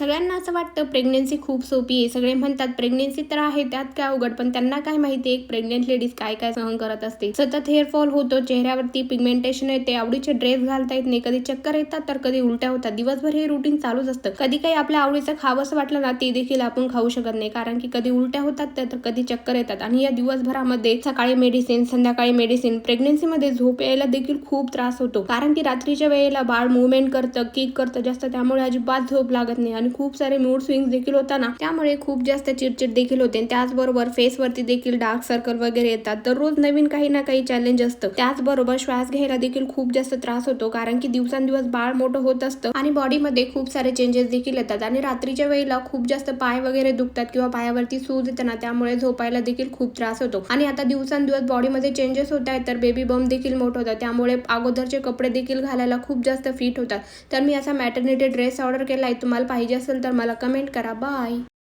सगळ्यांना असं वाटतं प्रेग्नन्सी खूप सोपी आहे. सगळे म्हणतात प्रेग्नन्सी तर आहे, त्यात काय अवघड. पण त्यांना काय माहिती एक प्रेग्नेंट लेडीज काय काय सहन करत असते. सतत हेअरफॉल होतो, चेहऱ्यावरती पिगमेंटेशन येते, आवडीचे ड्रेस घालता येत नाही, कधी चक्कर येतात तर कधी उलट्या होतात. दिवसभर हे रुटीन चालूच असतं. कधी काही आपल्या आवडीचं खावंसं वाटलं ना, ते देखील आपण खाऊ शकत नाही, कारण की कधी उलट्या होतात तर कधी चक्कर येतात. आणि या दिवसभरामध्ये सकाळी मेडिसिन, संध्याकाळी मेडिसिन. प्रेग्नन्सीमध्ये झोप यायला देखील खूप त्रास होतो, कारण की रात्रीच्या वेळेला बाळ मुवमेंट करतं, किक करतं जास्त, त्यामुळे अजिबात झोप लागत नाही आणि खूप सारे मूड स्विंग्स देखील होताना, त्यामुळे खूप जास्त चिडचिड देखील होते. त्याचबरोबर फेसवरती देखील डार्क सर्कल वगैरे येतात. दररोज नवीन काही ना काही चॅलेंज असतं. त्याचबरोबर श्वास घ्यायला देखील खूप जास्त त्रास होतो, कारण की दिवसांदिवस बाळ मोठं होत असतं आणि बॉडीमध्ये खूप सारे चेंजेस देखील येतात. आणि रात्रीच्या वेळेला खूप जास्त पाय वगैरे दुखतात किंवा पायावरती सूज येते ना, त्यामुळे झोपायला देखील खूप त्रास होतो. आणि आता दिवसांदिवस बॉडीमध्ये चेंजेस होत आहेत, तर बेबी बंप देखील मोठं होतं, त्यामुळे अगोदरचे कपडे देखील घालायला खूप जास्त फिट होतात. तर मी असा मॅटर्निटी ड्रेस ऑर्डर केलाय. तुम्हाला पाहिजे असेल तर मला कमेंट करा. बाय.